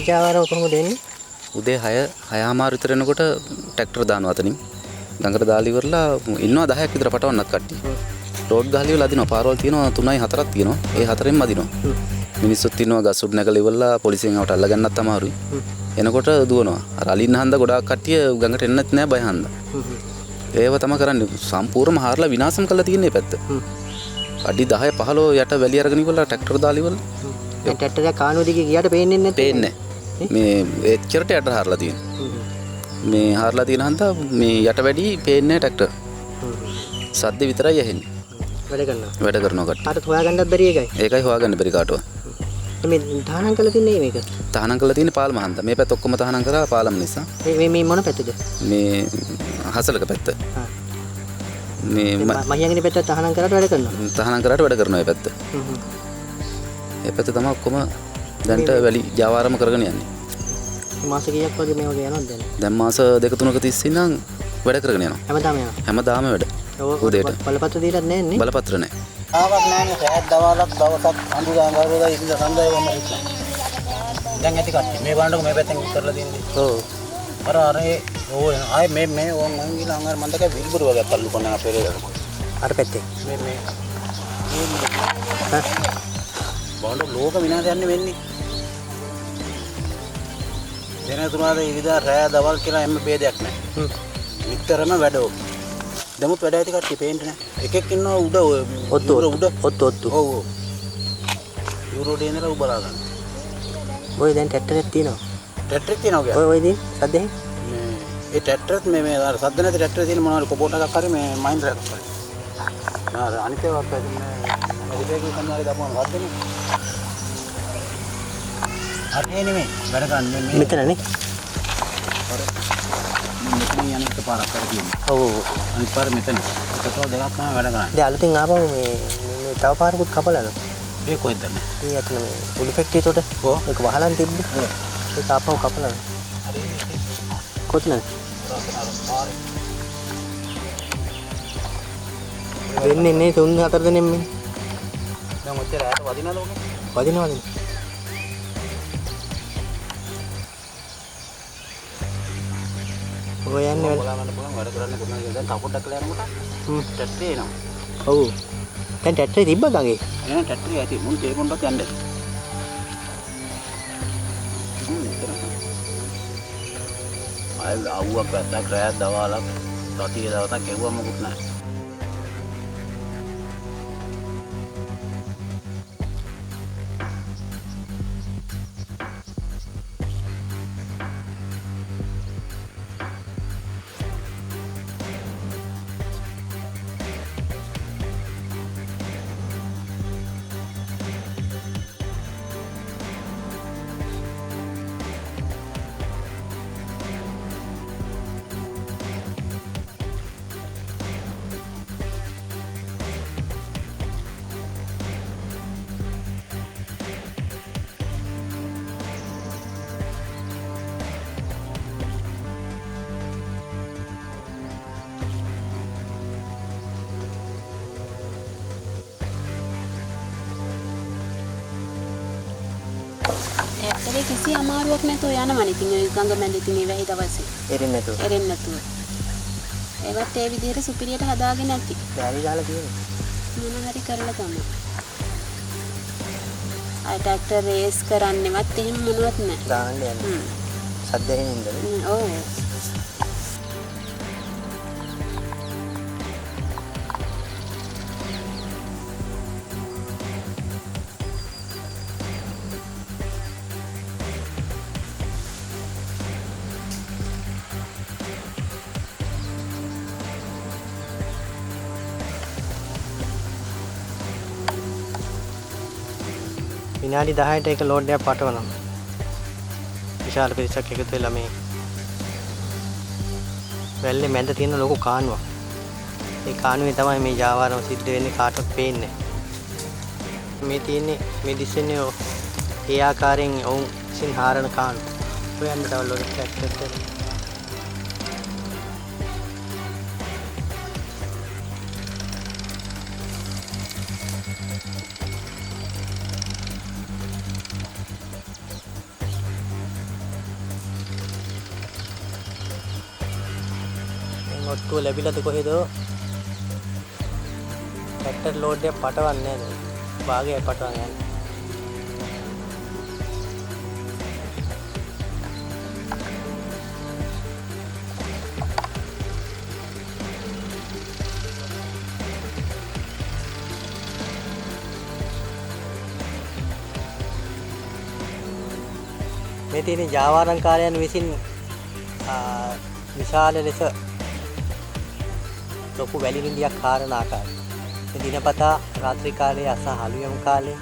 ජාවාරම කොහොමද එන්නේ? උදේ 6:00 විතර එනකොට ට්‍රැක්ටර් දානවා අතනින්. ගඟට දාලා ඉවරලා ඉන්නවා 10ක් විතර පටවන්නත් කට්ටිය. රෝඩ් ගහලා ඉවරලා අදිනවා. පාරවල් තියෙනවා 3යි 4ක් තියෙනවා. ඒ හතරෙන්ම අදිනවා. මිනිස්සුත් ඉන්නවා ගස් උඩ නැගලා ඉවරලා පොලිසියෙන් ආවට අල්ලගන්නත් අමාරුයි. එනකොට දුවනවා. අර අලින්න හන්ද ගොඩාක් කට්ටිය ගඟට එන්නෙත් නෑ බය හන්ද. ඒව තමයි කරන්නේ. සම්පූර්ණයෙන්ම හාරලා විනාශම් කරලා තියෙන මේ පැත්ත. අඩි 10 15 යට වැලි අරගෙන ඉවරලා ට්‍රැක්ටර් දාලා ඉවරලා. දැන් ට්‍රැක්ටර් එක කානුව දිගේ ගියාට පේන්නේ නැද්ද? පේන්නේ නැහැ. මේ එච්චරට යට හාරලා තියෙනවා. මේ හාරලා තියෙන හන්ද මේ යට වැඩි පේන්නේ නැහැ ට්‍රැක්ටර්. සද්ද විතරයි ඇහෙන්නේ. වැඩ කරනවා කට්ටිය. අර හොයාගන්නත් බැරි එකයි. ඒකයි හොයාගන්න බැරි කාටවත්. මේ තහනම් කරලා තින්නේ මේක. තහනම් කරලා තියෙන්නේ පාලම හන්ද. මේ පැත්ත ඔක්කොම තහනම් කරා පාලම නිසා. මේ මොන පැත්තද? මේ හසලක පැත්ත. මේ මහියන්ගේ පැත්ත තහනම් කරලා වැඩ කරනවා. තහනම් කරාට වැඩ කරනවා මේ පැත්ත. ඒ පැත්ත තමයි ඔක්කොම දැන්ට වැලි ජාවාරම කරගෙන යන්නේ. මාස කීයක් වගේ මේ වගේ යනවද දැන්? දැන් මාස 2-3ක තිස්සේ ඉඳන් වැඩ කරගෙන යනවා. හැමදාම යනවා. හැමදාම වැඩ. උදේට. බලපත්‍ර දීලා නැහැ නේ? බලපත්‍ර නැහැ. ආවක් නැහැ සෑහත් දවල්ක් දවසක් අඳුරාංගාවලා ඉඳන් සඳය වෙන්න ඉන්නේ. දැන් ඇති කට්ටිය මේ බලන්නකො මේ පැත්තෙන් කරලා තියෙන්නේ. ඔව්. අර ඕ ආයේ මේ ඕන් මං ගිහලා අංගාර මන් දැක්ක විල්බුරු වගේ පල්ලු කොන්න අපේ අර පැත්තේ. මේ බොන්න ලෝක විනාශයන්නේ වෙන්නේ. දෙනතුමාද ඉරිදා රෑ දවල් කියලා එම්ම ભેදයක් නැහැ. විතරම වැඩෝ. දෙමුත් වැඩ ඇති කට්ටිය පේන්නේ නැහැ. එකෙක් ඉන්නවා උඩ ඔත්තු. ඔව්. යුරෝඩේ ඉඳලා උ බලා ගන්න. ඔය දැන් ට්‍රැක්ටරයක් තියෙනවා. ට්‍රැක්ටරයක් තියෙනවා කියන්නේ. ඔය ඉතින් සද්දේ. ඒ ට්‍රැක්ටරත් මේ අර සද්ද නැති ට්‍රැක්ටරේ තියෙන මොනවාරි කොපෝට එකක් හරි මේ මහින්ද්‍රා එකක් හරි. නාර අනිත් ඒවා අපේ මේ රිපේරින් කරනවා දාපුවම සද්දනේ. අරේ නෙමෙයි වැඩ ගන්න මෙතනනේ. මෙතන යන්නත් පාරක් කරගෙන. ඔව්. අනිත් පාර මෙතන. ඒකතෝ දෙකක් තමයි වැඩ ගන්න. දැන් අලුතින් ආපහු මේ තව පාරකුත් කපලාද? ඒ කොහෙන්ද මේ? මේ අතන මේ පුලි ෆැක්ටරියට උඩ. ඔව්. ඒක වහලන් තිබ්බේ. ඒක ආපහු කපලාද? කොතනද? වෙන්නේ නේ 3-4 දෙනෙක් මේ. දැන් ඔච්චර ඈත වදිනවද ඔක? වදිනවද? ඔය යන්නේ බලන්න පුළුවන් වැඩ කරන්න කොහොමද දැන් කපොඩක් කියලා යනකොට ටැට්ටේ එනවා. ඔව්. දැන් ටැට්ටේ තිබ්බ ගගේ. නෑ ටැට්ටේ ඇති මුන් තේ පොණ්ඩක් යන්න. ආවුවක් පැත්තක් රැයක් දවල්ක් රතිය දවසක් එවුවා මොකුත් නැහැ. ඇත්තට කිසි අමාරුවක් නැතුව යනවනේ. ඉතින් ඒ ගඟ මැද ඉතින් ඒ වැහි දවසේ. එරෙන්නේ නැතුව. ඒවත් ඒ විදිහට සුපිරියට හදාගෙන ඇති. බැරි දාලා තියෙනවා. මොන හරි කරලා තමයි. අය ට්‍රැක්ටර් රේස් කරන්නේවත් එහෙම මොනවත් නැහැ. දාන්න යනවා. සද්දයෙන් ඉඳලා. ඔව්. විනාඩි 10ට එක ලෝඩ් එකක් පටවනවා. විශාල පිරිසක් එකතු වෙලා මේ වැල්ලේ මැද තියෙන ලොකු කානුවක්. ඒ කානුවේ තමයි මේ ජාවාරම සිද්ධ වෙන්නේ කාටවත් පේන්නේ නැහැ. මේ තියෙන්නේ මේ දිස්සෙන්නේ ඒ ආකාරයෙන් ඔවුන් විසින් හාරන කානු. හොයන්න තව ලෝඩ් එකක් ඔට්ටුව ලැබිලාද කොහෙද? ට්‍රැක්ටර් ලෝඩ් එක පටවන්නේ නැහැ. භාගය පටවන්න යන්නේ. මේ තියෙන ජාවාරම්කාරයන් විසින් විශාල ලෙස ලොකු වැලි රින්දියක් කාරණ ආකාරය. මේ දිනපතා රාත්‍රී කාලයේ අස හලුයම් කාලේ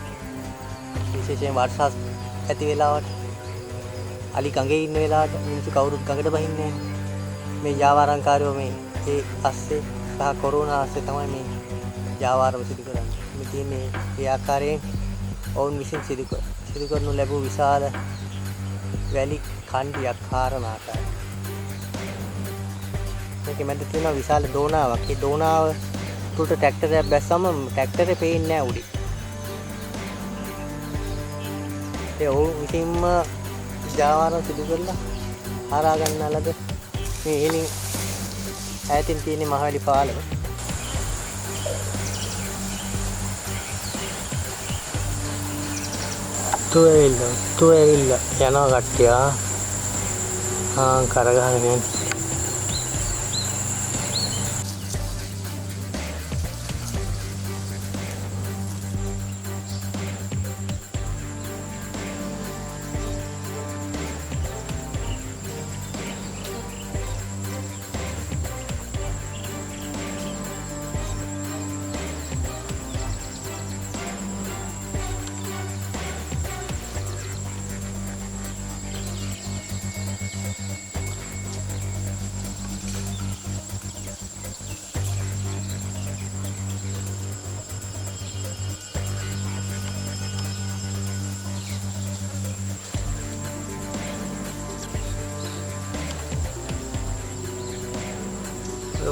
විශේෂයෙන් වර්ෂා ඇති වෙලාවට අලි ගඟේ ඉන්න වෙලාවට මිනිස්සු කවුරුත් ගඟට බහින්නේ මේ ජාවාරම්කාරයෝ මේ ඒ අස්සේ සහ කොරෝනා අස්සේ තමයි මේ ජාවාරම සිදු කරන්නේ. මේ තියෙන්නේ ඒ ආකාරයෙන් ඔවුන් විසින් සිදු කරනු ලැබූ විශාල වැලි කණ්ඩියක් කාරණ ආකාරය. මේක මැද තියෙන විශාල දෝනාවක්. ඒ දෝනාව තුලට ට්‍රැක්ටරයක් බැස්සම ට්‍රැක්ටරේ පේන්නේ නැහැ උඩින්. ඒ ඔවුන් විසින්ම ජාවාරම් සිදු කරලා හරා ගන්නලද මේ එනින් ඈතින් තියෙන මහවැලි පාලම. තුවෙල්ල යනවා කට්ටිය. කරගහගෙන යන්නේ.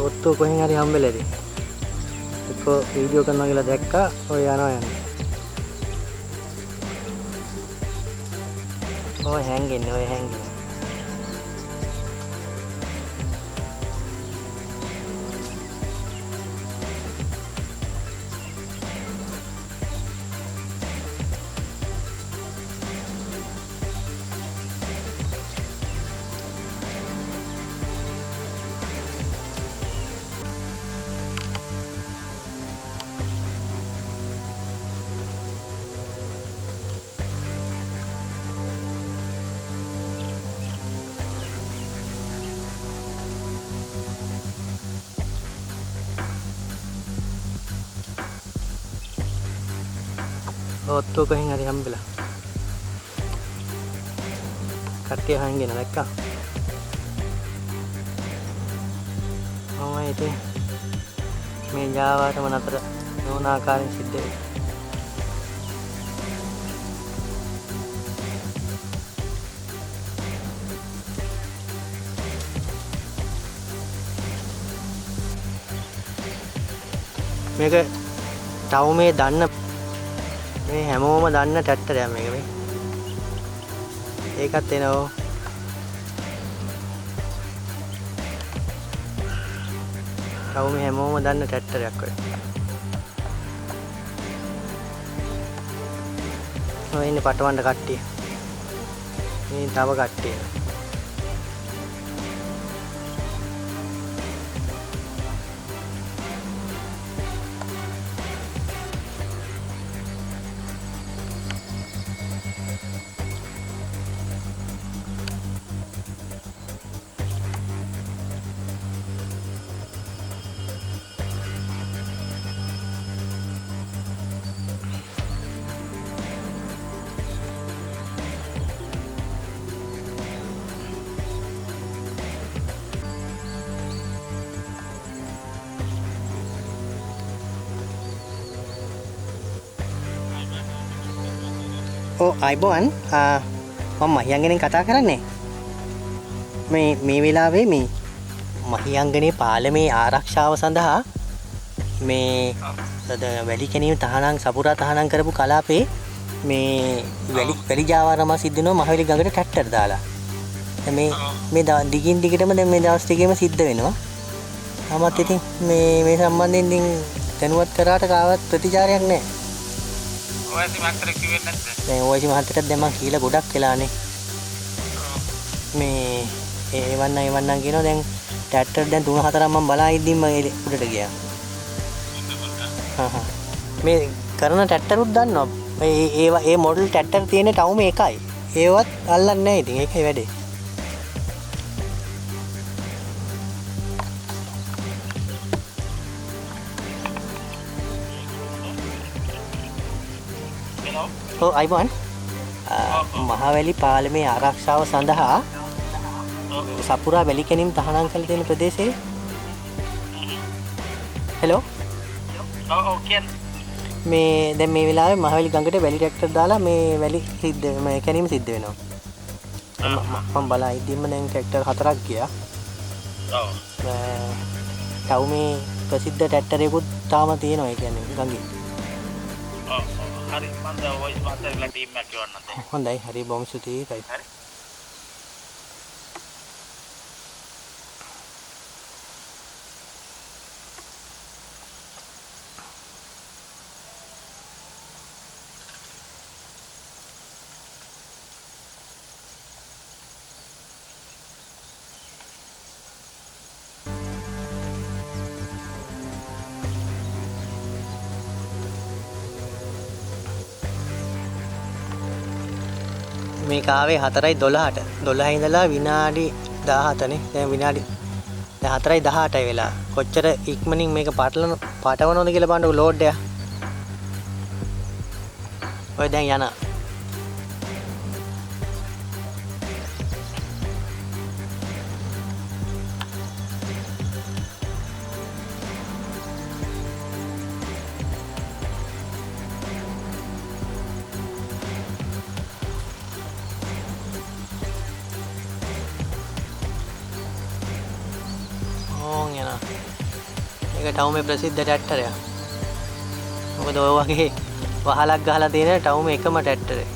ඔට්ටුව කොහෙන් හරි හම්බෙලාද? එක්ක වීඩියෝ කරනවා කියලා දැක්කා. ඔය යනවා යන්නේ. ඔය හැංගෙන්නේ. ඔට්ටුව කොහෙන් හරි හම්බෙලා. කට්ටිය හංගෙන දැක්කා. ඉතින් මේ ජාවාරම නතර නොවන ආකාරයෙන් සිද්ධ වෙයි. මේක ටවුමේ දන්න මේ හැමෝම දන්න ට්‍රැක්ටරයක් මේක මේ. ඒකත් එනවා. ටවුමේ හැමෝම දන්න ට්‍රැක්ටරයක් ඔය. ඔය ඉන්නේ පටවන්න කට්ටිය. මේ තව කට්ටිය. අයිබෝන් මම මහියංගනෙන් කතා කරන්නේ. මේ වෙලාවේ මේ මහියංගනේ පාලමේ ආරක්ෂාව සඳහා මේ වැලි කැණීම තහනම් සපුරා තහනම් කරපු කලාපේ මේ වැලි ජාවාරම සිද්ධ වෙනවා මහවැලි ගඟට ට්‍රැක්ටර් දාලා. මේ දිගින් දිගටම දැන් මේ දවස් ටිකේම සිද්ධ වෙනවා. ආමත් ඉතින් මේ සම්බන්ධයෙන් ඉතින් දැනුවත් කරාට කාවත් ප්‍රතිචාරයක් නැහැ. ඔයසි මහත්තයා කිව්වේ නැද්ද? දැන් ඔයසි මහත්තයාට දැන් මං කියලා ගොඩක් වෙලානේ. මේ එවන්නම් කියනවා දැන් ට්‍රැක්ටර් දැන් 3-4ක් මම බලා ඉද්දිම උඩට ගියා. මේ කරන ට්‍රැක්ටරුත් දන්නවා. ඒ මොඩල් ට්‍රැක්ටර් තියෙන ටවුම එකයි. ඒවත් අල්ලන්නේ නැහැ ඉතින් ඒකයි වැඩේ. ඔව් අයිබෝන්. මහවැලි පාලමේ ආරක්ෂාව සඳහා සපුරා වැලි කැණීම් තහනම් කළ තියෙන ප්‍රදේශයේ හෙලෝ ඔව් කියන්නේ මේ දැන් මේ වෙලාවේ මහවැලි ගඟට වැලි ට්‍රැක්ටර් දාලා මේ වැලි මේ කැණීම සිද්ධ වෙනවා. මම බලා ඉදීම දැන් ට්‍රැක්ටර් 4ක් ගියා. ඔව්. ටවුමේ ප්‍රසිද්ධ ට්‍රැක්ටරයකුත් තාම තියෙනවා ඒ කියන්නේ ගඟේ. ඔව්. හරි මම දැන් වොයිස් මාස්ටර්ලා ටීම් එකක් කියවන්නම් දැන්. හොඳයි හරි බොහොම ස්තුතියි. හරි. මේ කාවේ 4:12ට 12 ඉඳලා විනාඩි 17නේ දැන් විනාඩි දැන් 4:18යි වෙලා කොච්චර ඉක්මනින් මේක පාටවනවද කියලා බලන්නකො ලෝඩ් එක. ඔය දැන් යන ඒක ටවුමේ ප්‍රසිද්ධ ට්‍රැක්ටරයක්. මොකද ඔය වගේ වහලක් ගහලා තියෙන ටවුමේ එකම ට්‍රැක්ටරේ.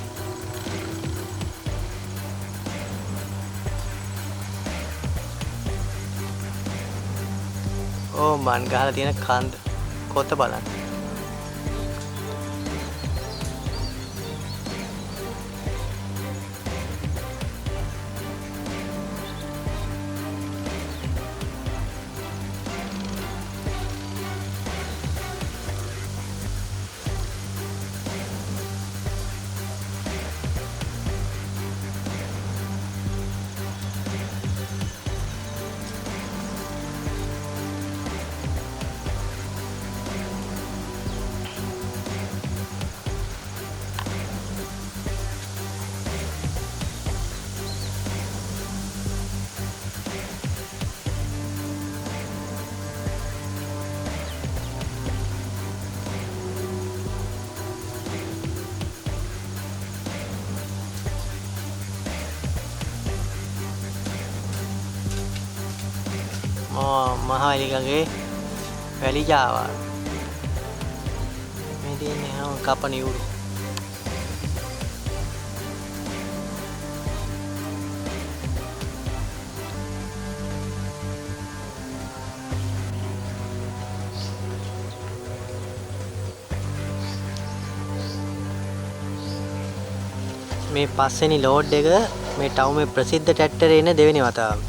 ඕ මන් ගහලා තියෙන කන්ද කොත බලන්න. මහවැලි ගඟේ වැලි ජාවා. මේ තියෙන්නේ හැම කපන යුරු. මේ පස්වෙනි ලෝඩ් එක මේ ටවුමේ ප්‍රසිද්ධ ට්‍රැක්ටරේ එන දෙවෙනි වතාව.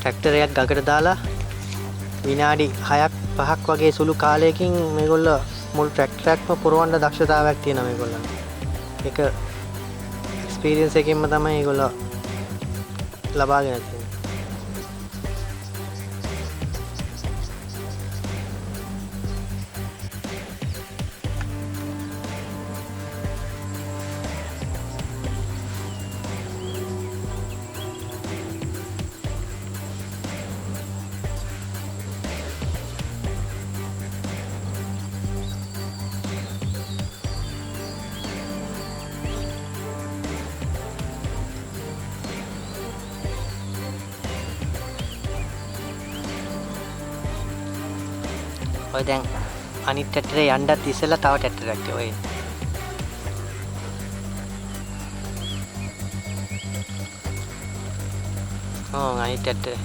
ට්‍රැක්ටරයක් ගඟට දාලා විනාඩි 6-5ක් වගේ සුළු කාලයකින් මේගොල්ලෝ මුළු ට්‍රැක්ටරයක්ම පුරවන්න දක්ෂතාවයක් තියෙනවා මේගොල්ලන්ට. ඒක එක්ස්පීරියන්ස් එකකින්ම තමයි මේගොල්ලෝ ලබාගෙන තියෙන්නේ. ඔය දැන් අනිත් ට්‍රැක්ටරේ යන්නත් ඉස්සෙල්ලා තව ට්‍රැක්ටරයක් ඔය අනිත් ට්‍රැක්ටරේ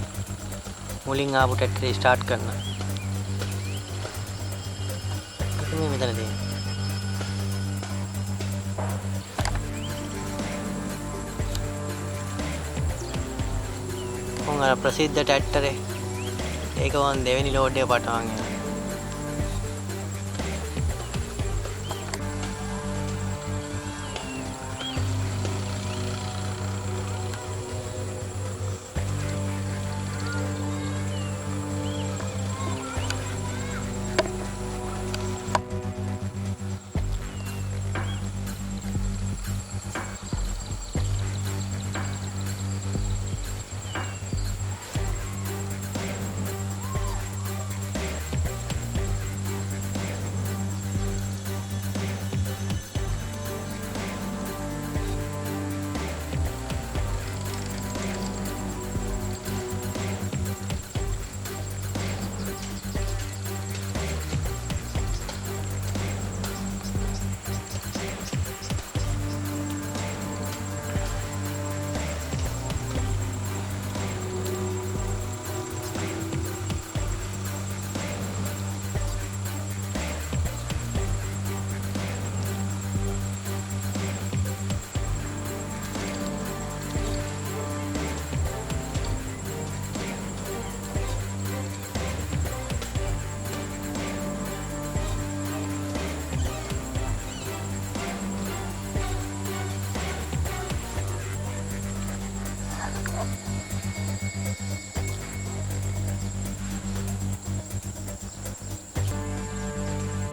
මුලින් ආපු ට්‍රැක්ටරේ ස්ටාර්ට් කරන්න. මේ මෙතන තියෙන්නේ. අර ප්‍රසිද්ධ ට්‍රැක්ටරේ ඒක වන් දෙවෙනි ලෝඩ් එක පටවන් යනවා.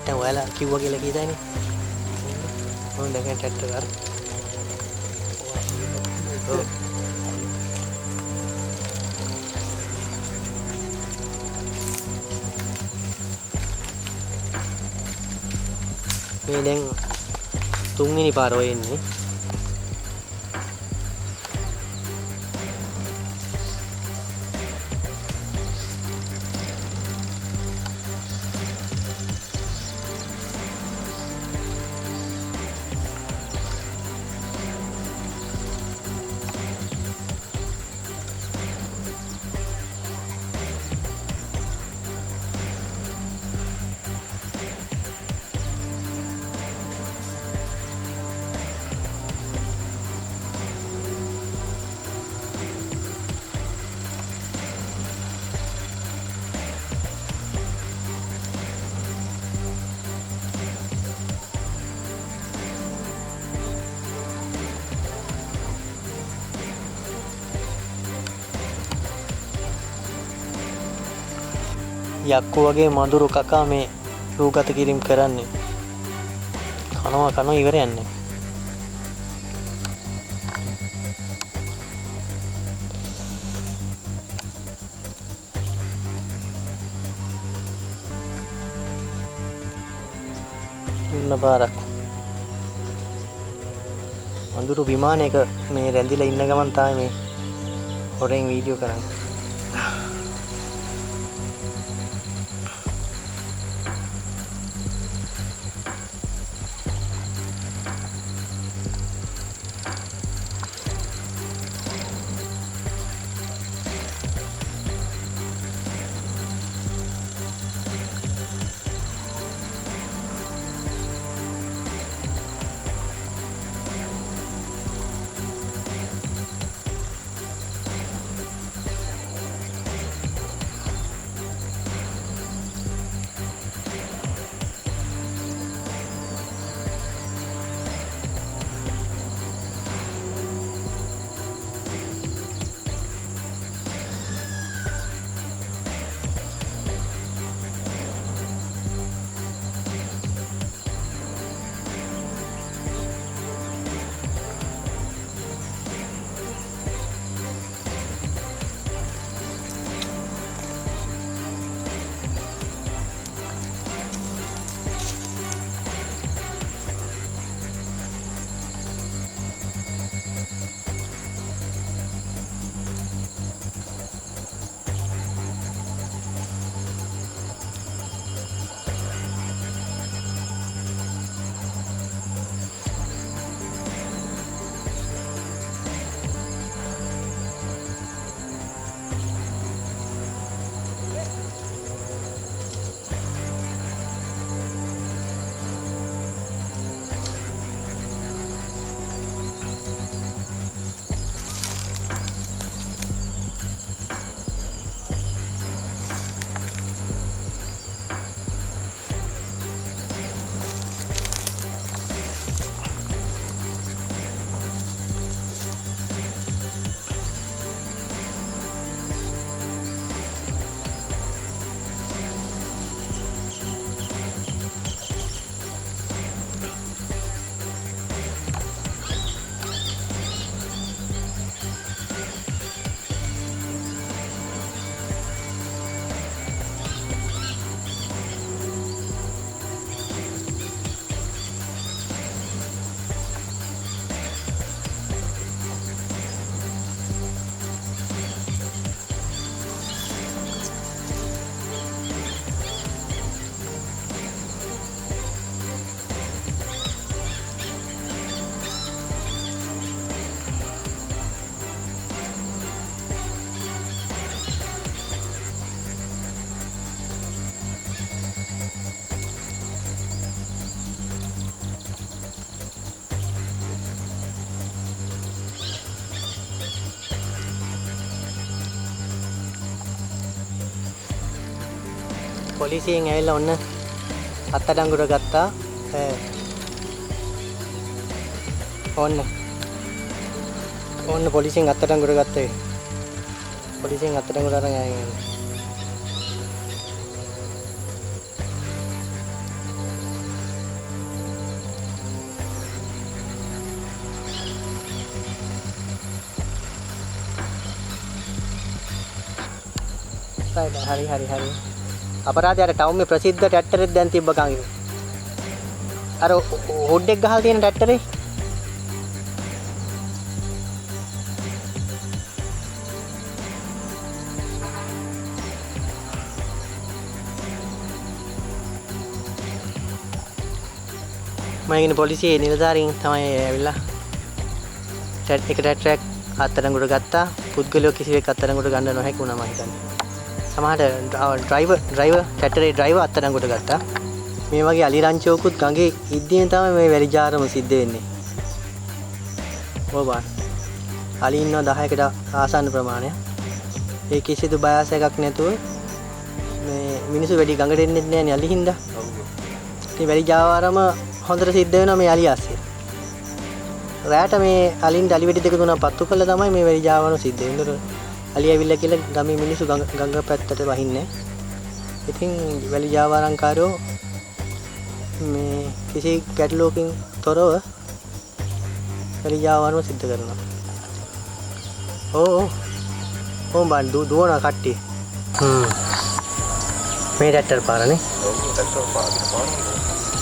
දැන් ඔයාලා කිව්වා කියලා කීයදානේ? මොන දැන් ට්‍රැක්ටර් අර. මේ දැන් තුන්වෙනි පාර ඔය එන්නේ. යක්කු වගේ මදුරු කකා මේ රූගත කිරීම කරන්නේ. කනවා ඉවර යන්නේ. ඉන්න පාරක්. මදුරු විමානයක මේ රැඳිලා ඉන්න ගමන් තමයි මේ හොරෙන් වීඩියෝ කරන්නේ. පොලිසියෙන් ඇවිල්ලා ඔන්න අත්අඩංගුවට ගත්තා. ඔන්න පොලිසියෙන් අත්අඩංගුවට ගත්තා. පොලිසියෙන් අත්අඩංගුවට අරන් ආගෙන හරි අපරාධයට ටවුන් මේ ප්‍රසිද්ධ ට්‍රැක්ටරෙත් දැන් තිබ්බ කන් අර හොඩ් එක ගහලා තියෙන ට්‍රැක්ටරේ මම ඉන්නේ පොලිසියේ නිලධාරීන් තමයි ඇවිල්ලා එක ට්‍රැක්ටරයක් අත්අඩංගුවට ගත්තා. පුද්ගලයෝ කිසිවෙක් අත්අඩංගුවට ගන්න නොහැකි වුණා මම හිතන්නේ. සමහරට ඩ්‍රයිවර් ට්‍රැක්ටරේ ඩ්‍රයිවර් අත්අඩංගුවට ගත්තා. මේ වගේ අලි රංචෝකුත් ගඟේ ඉද්දීන් තමයි මේ වැලි ජාරම සිද්ධ වෙන්නේ. ඕබා. අලි ඉන්නවා 10කට ආසන්න ප්‍රමාණයක්. ඒ කිසිදු බයස් එකක් නැතුව මේ මිනිස්සු වැඩි ගඟට එන්නේ නැහැ නේ අලි හින්දා. ඉතින් වැලි ජාවාරම හොඳට සිද්ධ වෙනවා මේ අලි ආසිය. රැට මේ අලින්ට අලි වෙඩි දෙක තුනක් පත්තු කළා තමයි මේ වැලි ජාවාරම සිද්ධ වෙන්නේ. අලි ඇවිල්ලා කියලා ගමේ මිනිස්සු ගඟ පැත්තට වහින්නේ. ඉතින් වැලි ජාවාරම්කාරයෝ මේ කිසි ගැටලුවකින් තොරව වැලි ජාවාරම සිද්ධ කරනවා. ඕ බන් දුවන කට්ටිය. මේ ට්‍රැක්ටර් පාරනේ.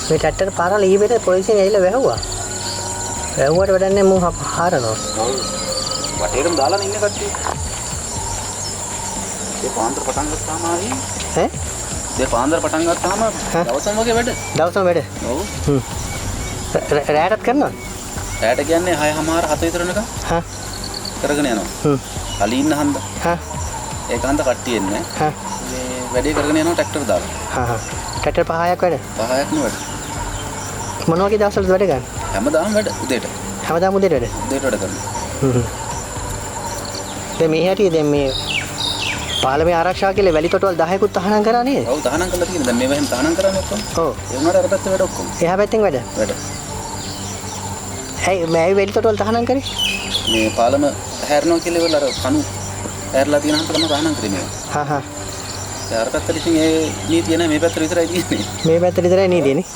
මේ ට්‍රැක්ටර් පාරල ඊබෙට පොලිසියෙන් ඇවිල්ලා වැහුවා. වැහුවට වැඩක් නැහැ මම හරනවා. වටේටම දාලා ඉන්නේ කට්ටිය. ඒ පාන්දර පටන් ගත්තාම ආයි ඈ? ඒ පාන්දර පටන් ගත්තාම දවසම වගේ වැඩ. දවසම වැඩ. ඔව්. රැයටත් කරනවා? රැයට කියන්නේ 6:00 7 විතර වෙනකම්. හා. කරගෙන යනවා. අලි ඉන්න හන්ද. හා. ඒක හන්ද කට්ටිය එන්නේ. හා. මේ වැඩේ කරගෙන යනවා ට්‍රැක්ටර් දාලා. හා. ට්‍රැක්ටර් 5ක් වැඩ. 5ක් නේ වැඩ. මොන වගේ දවස්වලද වැඩ ගන්න? හැමදාම වැඩ උදේට. හැමදාම උදේට වැඩ. උදේට වැඩ කරනවා. දැන් මේ හැටි දැන් මේ පාලමේ ආරක්ෂාව කියලා වැලි තොටවල් 10කුත් තහනම් කරා නේද? ඔව් තහනම් කරලා තියෙනවා. දැන් මේවා එහෙම තහනම් කරන්නේ ඔක්කොම. ඔව්. ඒ වුණාට අර පැත්තේ වැඩ ඔක්කොම. එහා පැත්තෙන් වැඩ. වැඩ. ඇයි මේ වැලි තොටවල් තහනම් කරේ? මේ පාලම හැරනවා කියලා ඉවරලා අර කණු හැරලා තියෙන හන්ද තමයි තහනම් කරේ මේවා. හා හා. ඒ අර පැත්තට ඉතින් ඒ නීතිය නැහැ මේ පැත්තට විතරයි තියෙන්නේ. මේ පැත්තට විතරයි නීතියනේ.